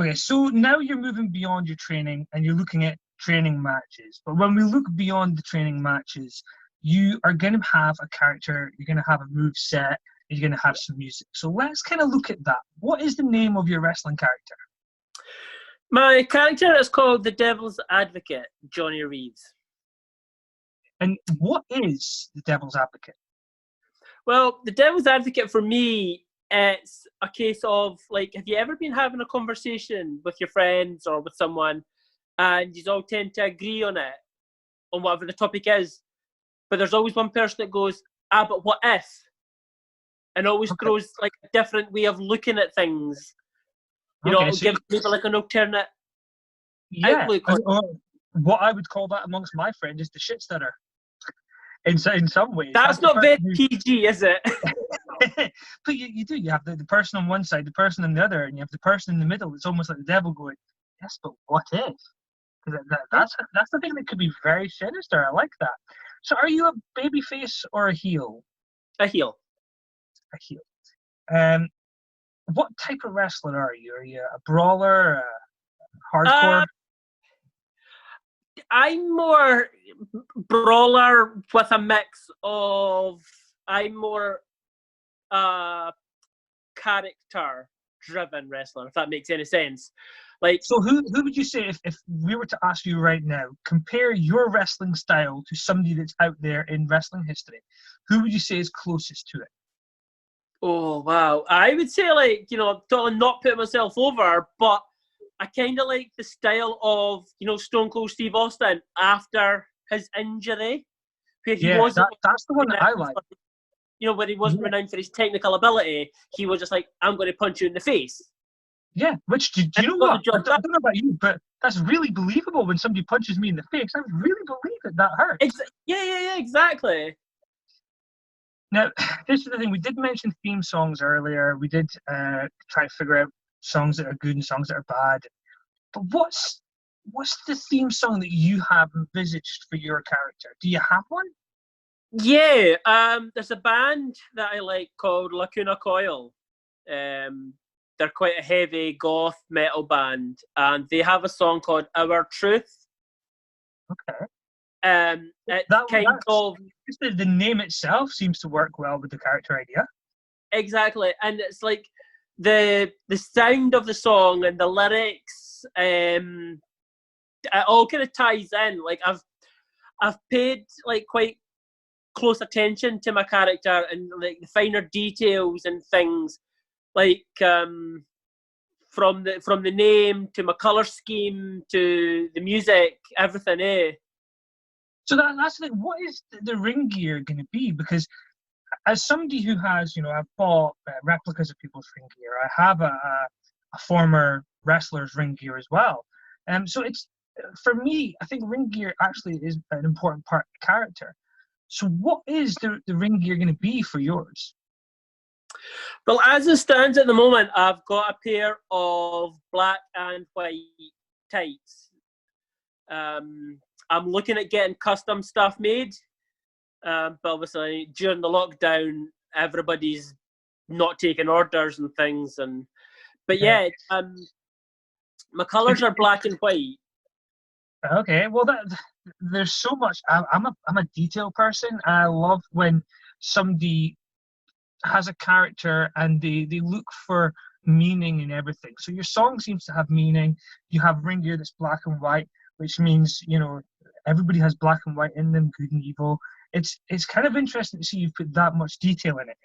Okay, so now you're moving beyond your training and you're looking at training matches. But when we look beyond the training matches, you are going to have a character, you're going to have a move set, you're going to have some music. So let's kind of look at that. What is the name of your wrestling character? My character is called the Devil's Advocate, Johnny Reaves. And what is the Devil's Advocate? Well, the Devil's Advocate for me, it's a case of, like, have you ever been having a conversation with your friends or with someone and you all tend to agree on it, on whatever the topic is, but there's always one person that goes, but what if? And always throws like a different way of looking at things. You know, so give people like an alternate outlook. What I would call that amongst my friends is the shit stutter. In some ways. That's not very PG, is it? But you do. You have the person on one side, the person on the other, and you have the person in the middle. It's almost like the devil going, yes, but what if? Because that's the thing that could be very sinister. I like that. So are you a baby face or a heel? A heel. A heel. What type of wrestler are you? Are you a brawler, a hardcore? I'm more brawler with a mix of, I'm more character-driven wrestler, if that makes any sense. Like, so who would you say, if we were to ask you right now, compare your wrestling style to somebody that's out there in wrestling history, who would you say is closest to it? Oh, wow. I would say, like, you know, totally not putting myself over, but I kind of like the style of, you know, Stone Cold Steve Austin after his injury. Where he wasn't, that's the one that I like. You know, where he wasn't renowned for his technical ability. He was just like, I'm going to punch you in the face. Yeah, which, do you know what? I don't know about you, but that's really believable when somebody punches me in the face. I really believe that hurts. Yeah, exactly. Now, this is the thing. We did mention theme songs earlier. We did try to figure out songs that are good and songs that are bad. But what's the theme song that you have envisaged for your character? Do you have one? Yeah, there's a band that I like called Lacuna Coil. They're quite a heavy goth metal band, and they have a song called Our Truth. Okay. The name itself seems to work well with the character idea. Exactly, and it's like the sound of the song and the lyrics, it all kind of ties in. Like I've paid like quite close attention to my character and like the finer details and things, like from the name to my color scheme to the music, everything. So that's the thing. What is the ring gear going to be? Because as somebody who has, you know, I've bought replicas of people's ring gear. I have a former wrestler's ring gear as well. So it's, for me, I think ring gear actually is an important part of the character. So what is the ring gear going to be for yours? Well, as it stands at the moment, I've got a pair of black and white tights. I'm looking at getting custom stuff made, but obviously during the lockdown, everybody's not taking orders and things. But yeah, my colours are black and white. Okay, well, there's so much. I'm a detail person. I love when somebody has a character and they look for meaning in everything. So your song seems to have meaning. You have ring gear that's black and white, which means, you know, everybody has black and white in them, good and evil. It's kind of interesting to see you've put that much detail in it.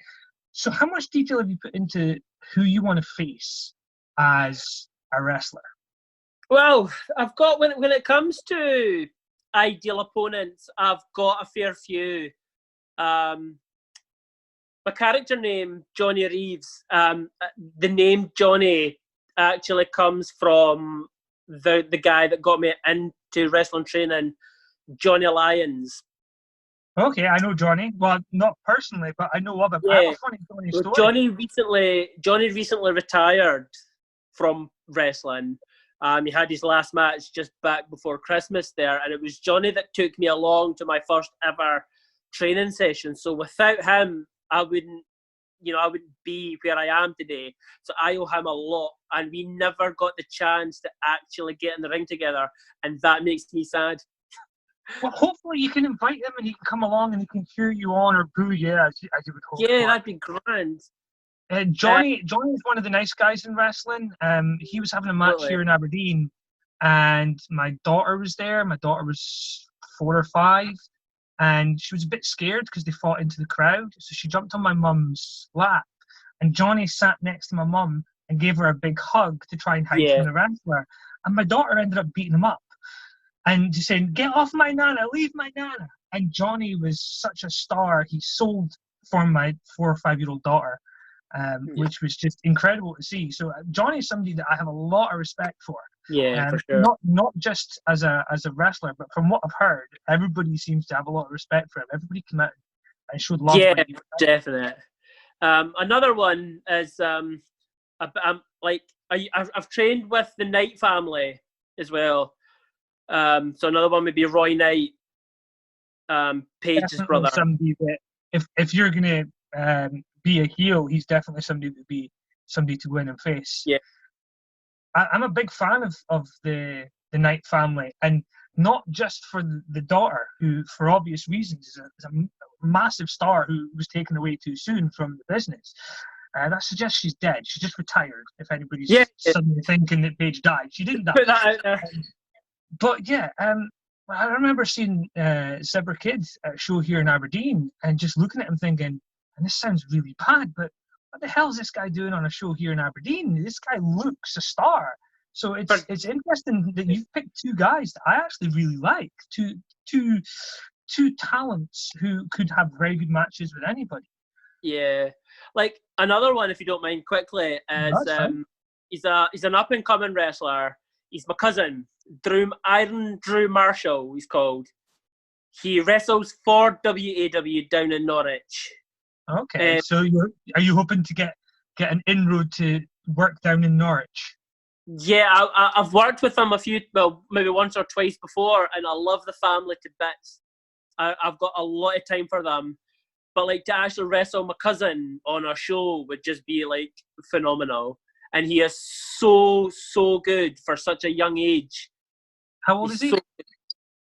So how much detail have you put into who you want to face as a wrestler? Well, I've got, when it comes to ideal opponents, I've got a fair few. My character name, Johnny Reaves, the name Johnny actually comes from the guy that got me into wrestling training, Johnny Lyons. Okay, I know Johnny. Well, not personally, but I know of him. Yeah. I have a funny Johnny story. Johnny recently retired from wrestling. He had his last match just back before Christmas there, and it was Johnny that took me along to my first ever training session. So without him, I wouldn't I wouldn't be where I am today. So I owe him a lot, and we never got the chance to actually get in the ring together, and that makes me sad. Well, hopefully you can invite him and he can come along and he can cheer you on or boo you, as you would hope. Yeah, that'd be grand. Johnny is one of the nice guys in wrestling. He was having a match Absolutely. here in Aberdeen, and my daughter was there. My daughter was 4 or 5, and she was a bit scared because they fought into the crowd. So she jumped on my mum's lap, and Johnny sat next to my mum and gave her a big hug to try and hide from the wrestler. And my daughter ended up beating him up and just saying, "Get off my nana, leave my nana." And Johnny was such a star. He sold for my 4 or 5-year-old daughter, which was just incredible to see. So Johnny is somebody that I have a lot of respect for. Yeah, for sure. Not just as a wrestler, but from what I've heard, everybody seems to have a lot of respect for him. Everybody came out and showed love. Yeah, definite. Another one is I've trained with the Knight family as well. So another one would be Roy Knight, Paige's definitely brother. Somebody that if you're gonna be a heel, he's definitely somebody that would be somebody to win and face. Yeah. I'm a big fan of the Knight family, and not just for the daughter, who, for obvious reasons, is a massive star who was taken away too soon from the business. That suggests she's dead. She's just retired. If anybody's suddenly thinking that Paige died, she didn't die. Put that out there. But yeah, I remember seeing Zebra Kids at a show here in Aberdeen and just looking at him thinking, and this sounds really bad, but what the hell is this guy doing on a show here in Aberdeen? This guy looks a star. So it's interesting that you've picked 2 guys that I actually really like, two talents who could have very good matches with anybody. Yeah, like another one, if you don't mind, quickly, is he's an up and coming wrestler. He's my cousin, Iron Drew Marshall. He's called. He wrestles for WAW down in Norwich. Okay, so are you hoping to get an inroad to work down in Norwich? Yeah, I've worked with him maybe once or twice before, and I love the family to bits. I've got a lot of time for them, but like to actually wrestle my cousin on a show would just be like phenomenal. And he is so good for such a young age. How old is he?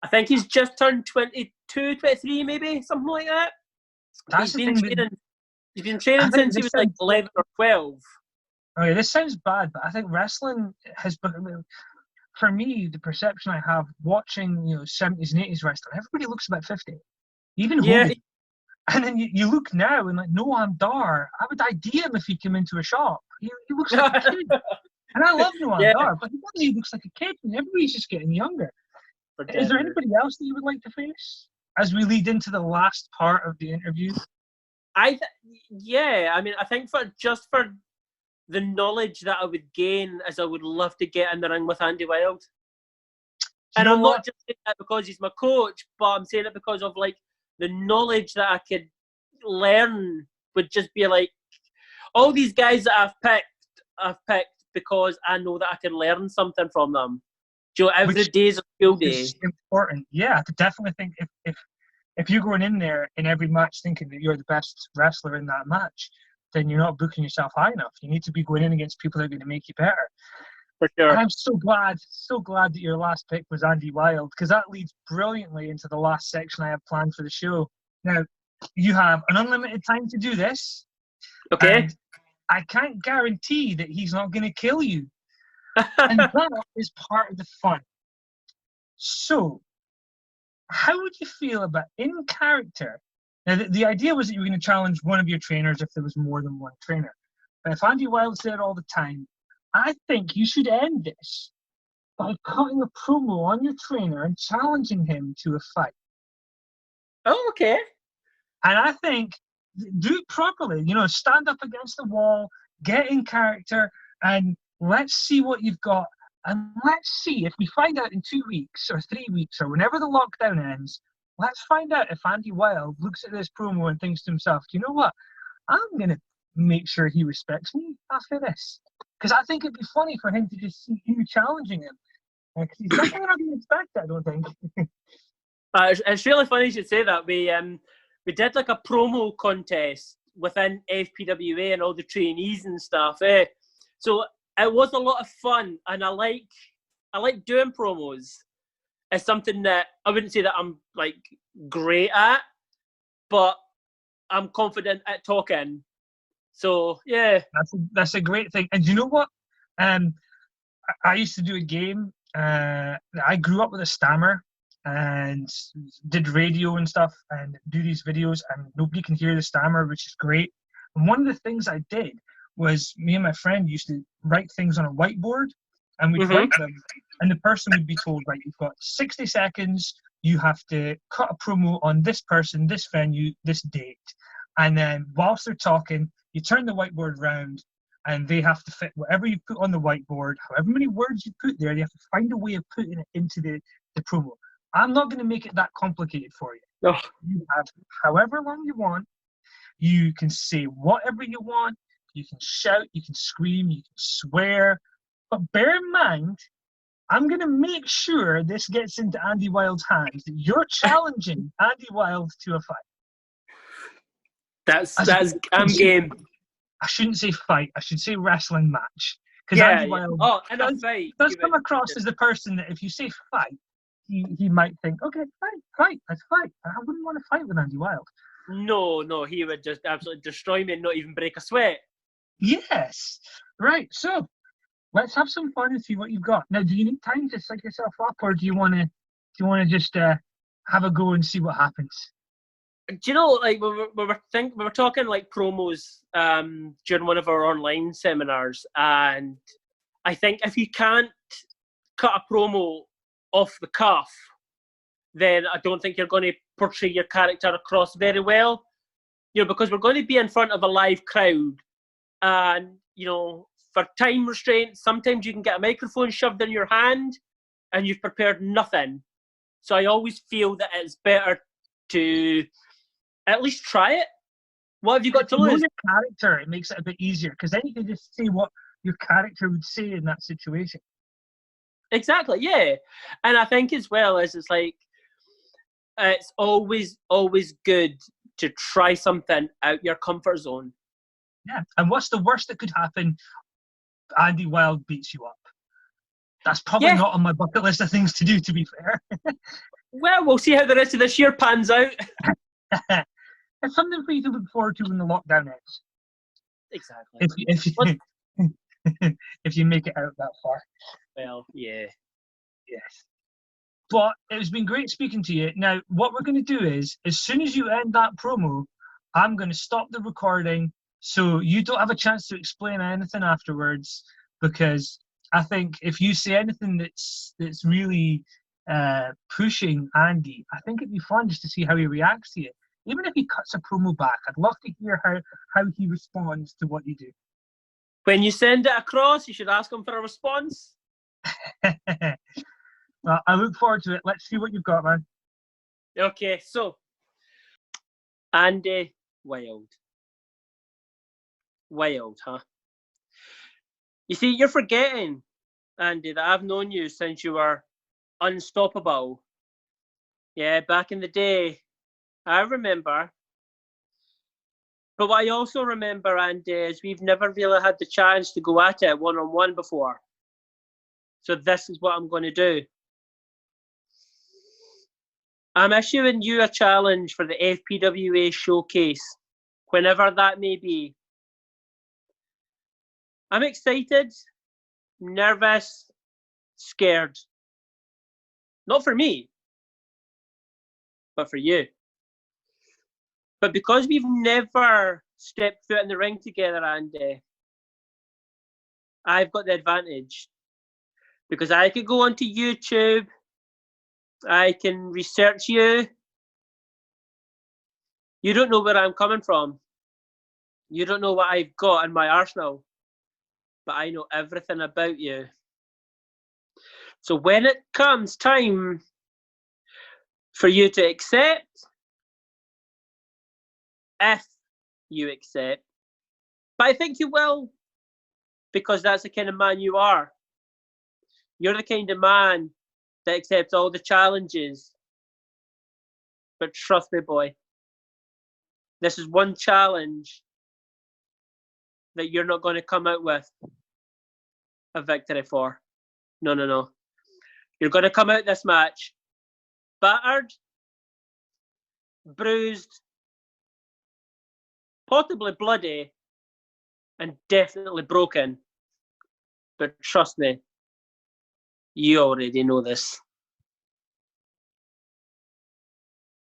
I think he's just turned 22, 23 maybe, something like that. He's been training since he was like 11 or 12. Okay, this sounds bad, but I think wrestling has been, for me, the perception I have watching 70s and 80s wrestling, everybody looks about 50. Even Hogan. And then you look now and like Noam Dar, I would ID him if he came into a shop. He looks like a kid. And I love Noam Dar, but he looks like a kid and everybody's just getting younger. Is there anybody else that you would like to face as we lead into the last part of the interview? I think for the knowledge that I would gain, as I would love to get in the ring with Andy Wild. And I'm not just saying that because he's my coach, but I'm saying it because of like the knowledge that I could learn would just be like all these guys that I've picked because I know that I can learn something from them. Every day's a school day. It's important. Yeah, I definitely think if you're going in there in every match thinking that you're the best wrestler in that match, then you're not booking yourself high enough. You need to be going in against people that are going to make you better. For sure. And I'm so glad that your last pick was Andy Wild, because that leads brilliantly into the last section I have planned for the show. Now, you have an unlimited time to do this. Okay. And I can't guarantee that he's not going to kill you. And that is part of the fun. So, how would you feel about in character? Now, the idea was that you were going to challenge one of your trainers if there was more than one trainer. But if Andy Wild's there all the time, I think you should end this by cutting a promo on your trainer and challenging him to a fight. Oh, okay. And I think do it properly. Stand up against the wall, get in character, and let's see what you've got. And let's see if we find out in 2 weeks or 3 weeks or whenever the lockdown ends, let's find out if Andy Wild looks at this promo and thinks to himself, do you know what? I'm going to make sure he respects me after this. Because I think it'd be funny for him to just see you challenging him. Because he's definitely not going to expect that, I don't think. It's really funny you should say that. We did like a promo contest within FPWA and all the trainees and stuff. So it was a lot of fun, and I like doing promos. It's something that I wouldn't say that I'm like great at, but I'm confident at talking. So yeah, that's a great thing. And you know what? I used to do a game. I grew up with a stammer and did radio and stuff and do these videos, and nobody can hear the stammer, which is great. And one of the things I did was me and my friend used to write things on a whiteboard, and we'd write them, and the person would be told, right, you've got 60 seconds, you have to cut a promo on this person, this venue, this date. And then whilst they're talking, you turn the whiteboard round, and they have to fit whatever you put on the whiteboard, however many words you put there, they have to find a way of putting it into the promo. I'm not going to make it that complicated for you. No. You have however long you want. You can say whatever you want. You can shout, you can scream, you can swear. But bear in mind, I'm going to make sure this gets into Andy Wild's hands, that you're challenging Andy Wild to a fight. I'm game. I shouldn't say fight. I should say wrestling match. Because Andy Wild does come across as the person that if you say fight, he might think, okay, fight, let's fight. I wouldn't want to fight with Andy Wild. No, he would just absolutely destroy me and not even break a sweat. Yes. Right, so let's have some fun and see what you've got. Now, do you need time to psych yourself up, or do you want to just have a go and see what happens? Do you know, like we were talking like promos during one of our online seminars, and I think if you can't cut a promo off the cuff, then I don't think you're going to portray your character across very well. You know, because we're going to be in front of a live crowd, and you know, for time restraints, sometimes you can get a microphone shoved in your hand, and you've prepared nothing. So I always feel that it's better to at least try it. What have you got to lose? Your character, it makes it a bit easier, because then you can just say what your character would say in that situation. Exactly, yeah. And I think as well as it's like, it's always good to try something out your comfort zone. Yeah, and what's the worst that could happen? Andy Wild beats you up. That's probably not on my bucket list of things to do, to be fair. Well, we'll see how the rest of this year pans out. It's something for you to look forward to when the lockdown ends. Exactly. If you make it out that far. Well, yeah. Yes. But it's been great speaking to you. Now, what we're going to do is, as soon as you end that promo, I'm going to stop the recording so you don't have a chance to explain anything afterwards, because I think if you say anything that's really pushing Andy, I think it'd be fun just to see how he reacts to it. Even if he cuts a promo back, I'd love to hear how he responds to what you do. When you send it across, you should ask him for a response. Well, I look forward to it. Let's see what you've got, man. Okay, so Andy Wild. Wild, huh? You see, you're forgetting, Andy, that I've known you since you were unstoppable. Yeah, back in the day. I remember. But what I also remember, Andy, is we've never really had the chance to go at it one-on-one before. So this is what I'm going to do. I'm issuing you a challenge for the FPWA showcase, whenever that may be. I'm excited, nervous, scared. Not for me, but for you. But because we've never stepped foot in the ring together, Andy, I've got the advantage. Because I could go onto YouTube, I can research you. You don't know where I'm coming from. You don't know what I've got in my arsenal. But I know everything about you. So when it comes time for you to accept, if you accept, but I think you will, because that's the kind of man you are. You're the kind of man that accepts all the challenges. But trust me, boy, this is one challenge that you're not going to come out with a victory for. No, no, no. You're going to come out this match battered, bruised, possibly bloody, and definitely broken. But trust me, you already know this.